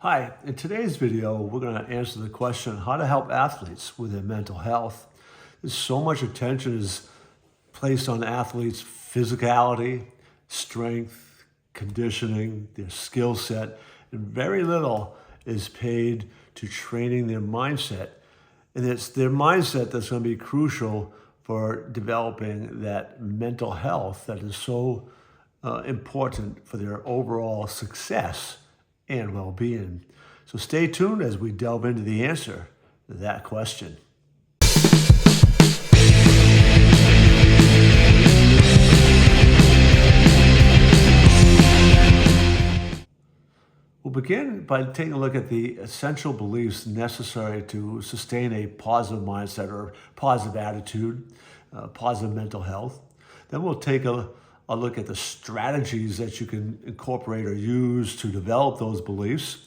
Hi, in today's video, we're going to answer the question how to help athletes with their mental health. There's so much attention is placed on athletes' physicality, strength, conditioning, their skill set, and very little is paid to training their mindset. And it's their mindset that's going to be crucial for developing that mental health that is so important for their overall success and well-being. So stay tuned as we delve into the answer to that question. We'll begin by taking a look at the essential beliefs necessary to sustain a positive mindset or positive attitude, positive mental health. Then we'll take a look at the strategies that you can incorporate or use to develop those beliefs.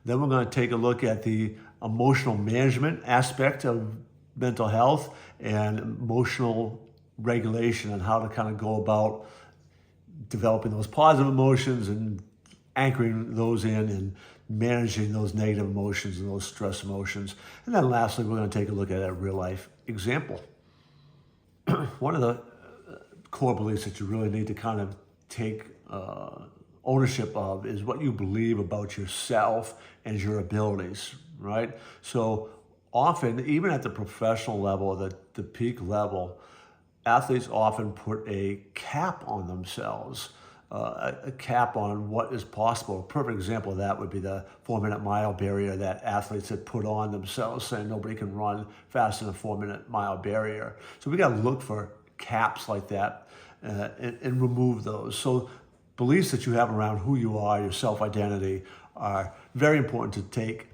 Then we're going to take a look at the emotional management aspect of mental health and emotional regulation and how to kind of go about developing those positive emotions and anchoring those in and managing those negative emotions and those stress emotions. And then lastly, we're going to take a look at a real life example. One of the core beliefs that you really need to kind of take ownership of is what you believe about yourself and your abilities, right? So often, even at the professional level, the peak level, athletes often put a cap on themselves, a cap on what is possible. A perfect example of that would be the 4-minute mile barrier that athletes had put on themselves, saying nobody can run faster than a 4-minute mile barrier. So we got to look for caps like that and remove those. So beliefs that you have around who you are, your self-identity, are very important to take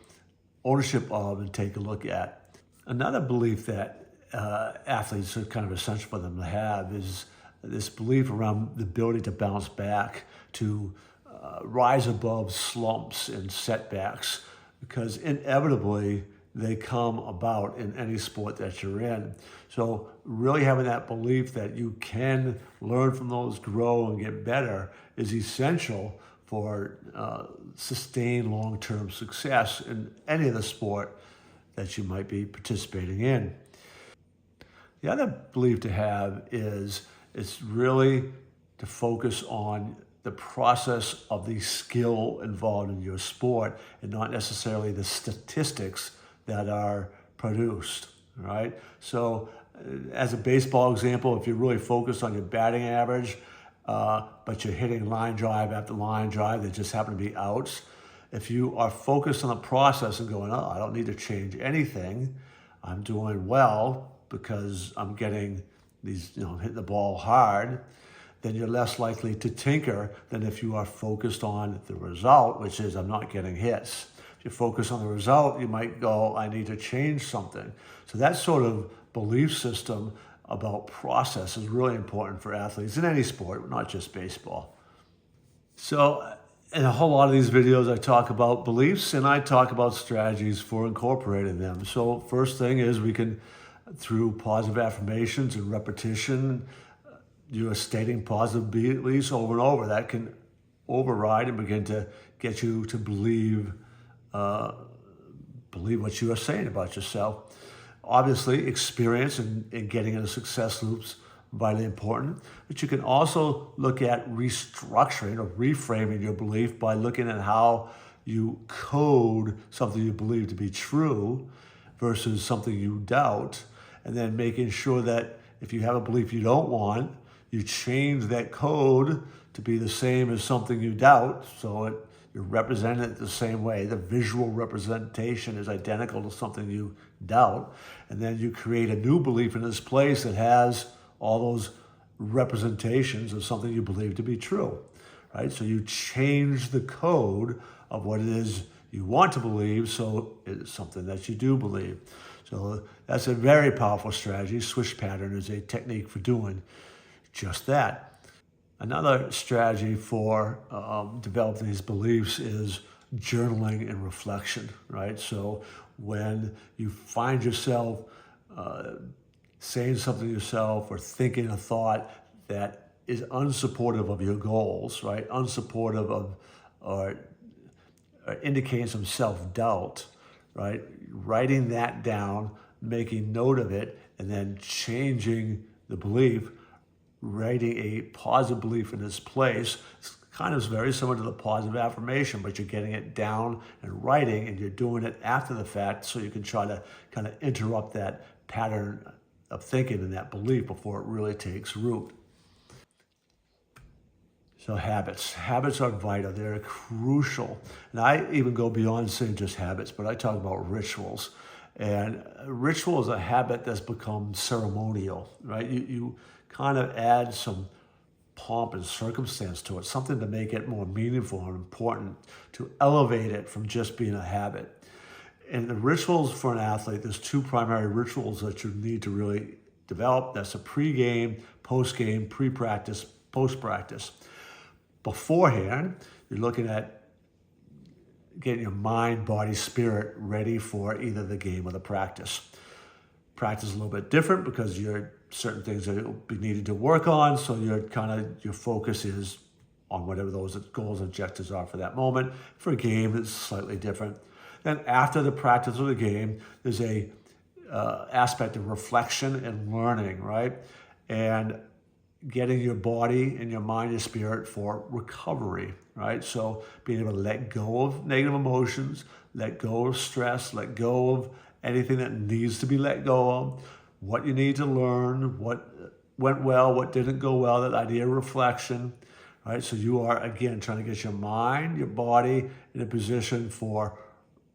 ownership of and take a look at. Another belief that athletes are kind of essential for them to have is this belief around the ability to bounce back, to rise above slumps and setbacks, because inevitably they come about in any sport that you're in. So really having that belief that you can learn from those, grow, and get better is essential for sustained long-term success in any of the sport that you might be participating in. The other belief to have is it's really to focus on the process of the skill involved in your sport and not necessarily the statistics that are produced, right? So as a baseball example, if you're really focused on your batting average, but you're hitting line drive after line drive that just happen to be outs, if you are focused on the process and going, oh, I don't need to change anything, I'm doing well because I'm getting these, hitting the ball hard, then you're less likely to tinker than if you are focused on the result, which is I'm not getting hits. If you focus on the result, you might go, I need to change something. So that sort of belief system about process is really important for athletes in any sport, not just baseball. So in a whole lot of these videos, I talk about beliefs and I talk about strategies for incorporating them. So first thing is we can, through positive affirmations and repetition, you're stating positive beliefs over and over. That can override and begin to get you to believe what you are saying about yourself. Obviously, experience and getting into success loops vitally important, but you can also look at restructuring or reframing your belief by looking at how you code something you believe to be true versus something you doubt, and then making sure that if you have a belief you don't want, you change that code to be the same as something you doubt, so you're representing it the same way. The visual representation is identical to something you doubt, and then you create a new belief in this place that has all those representations of something you believe to be true, right? So you change the code of what it is you want to believe, so it's something that you do believe. So that's a very powerful strategy. Switch pattern is a technique for doing just that. Another strategy for developing these beliefs is journaling and reflection, right? So when you find yourself saying something to yourself or thinking a thought that is unsupportive of your goals, right? Unsupportive of or indicating some self-doubt, right? Writing that down, making note of it, and then changing the belief, writing a positive belief in its place. It's kind of very similar to the positive affirmation, but you're getting it down and writing, and you're doing it after the fact so you can try to kind of interrupt that pattern of thinking and that belief before it really takes root. So habits. Habits are vital. They're crucial. And I even go beyond saying just habits, but I talk about rituals. And ritual is a habit that's become ceremonial, right? You kind of add some pomp and circumstance to it, something to make it more meaningful and important, to elevate it from just being a habit. And the rituals for an athlete, there's two primary rituals that you need to really develop. That's a pre-game, post-game, pre-practice, post-practice. Beforehand, you're looking at getting your mind, body, spirit ready for either the game or the practice. Practice is a little bit different because you're certain things that you'll be needed to work on, so your focus is on whatever those goals and objectives are for that moment. For a game, it's slightly different. Then after the practice of the game, there's a aspect of reflection and learning, right? And getting your body and your mind and spirit for recovery, right? So being able to let go of negative emotions, let go of stress, let go of anything that needs to be let go of, what you need to learn, what went well, what didn't go well, that idea of reflection, right? So you are, again, trying to get your mind, your body in a position for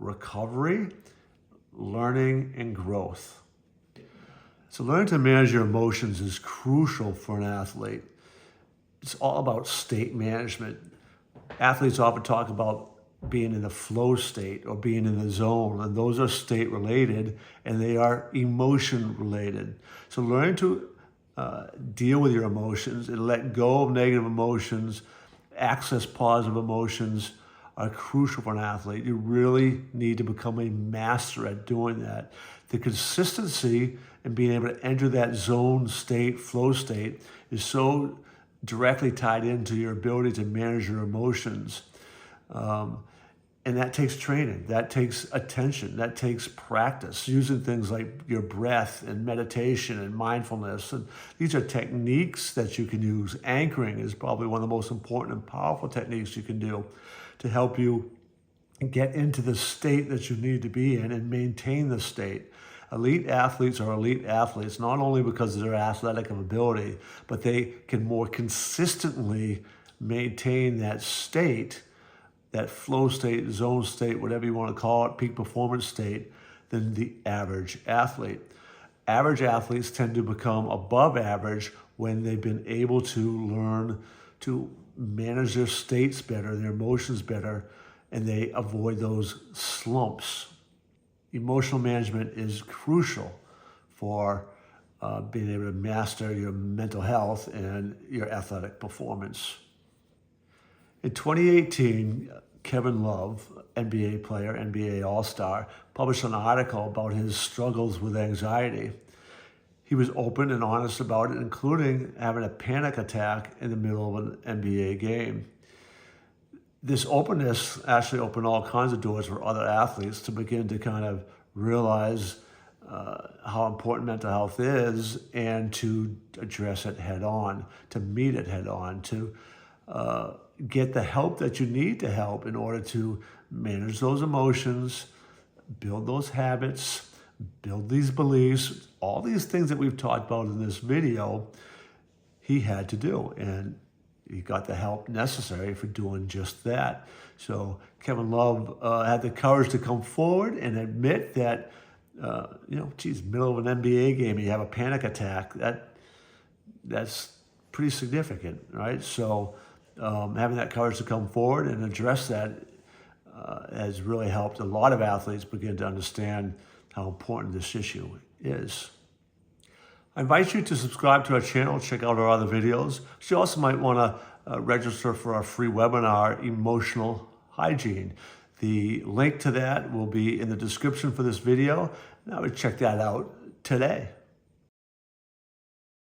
recovery, learning, and growth. So learning to manage your emotions is crucial for an athlete. It's all about state management. Athletes often talk about being in the flow state or being in the zone, and those are state related and they are emotion related. So learning to deal with your emotions and let go of negative emotions, access positive emotions are crucial for an athlete. You really need to become a master at doing that. The consistency and being able to enter that zone state, flow state, is so directly tied into your ability to manage your emotions. And that takes training, that takes attention, that takes practice, using things like your breath and meditation and mindfulness. And these are techniques that you can use. Anchoring is probably one of the most important and powerful techniques you can do to help you get into the state that you need to be in and maintain the state. Elite athletes are elite athletes, not only because of their athletic ability, but they can more consistently maintain that state, that flow state, zone state, whatever you want to call it, peak performance state, than the average athlete. Average athletes tend to become above average when they've been able to learn to manage their states better, their emotions better, and they avoid those slumps. Emotional management is crucial for being able to master your mental health and your athletic performance. In 2018, Kevin Love, NBA player, NBA All-Star, published an article about his struggles with anxiety. He was open and honest about it, including having a panic attack in the middle of an NBA game. This openness actually opened all kinds of doors for other athletes to begin to kind of realize how important mental health is and to address it head on, to meet it head on, to get the help that you need to help in order to manage those emotions, build those habits, build these beliefs, all these things that we've talked about in this video, he had to do. And he got the help necessary for doing just that. So Kevin Love had the courage to come forward and admit that, middle of an NBA game, you have a panic attack. That's pretty significant, right? So having that courage to come forward and address that has really helped a lot of athletes begin to understand how important this issue is. I invite you to subscribe to our channel, check out our other videos. You also might want to register for our free webinar, Emotional Hygiene. The link to that will be in the description for this video, and I would check that out today.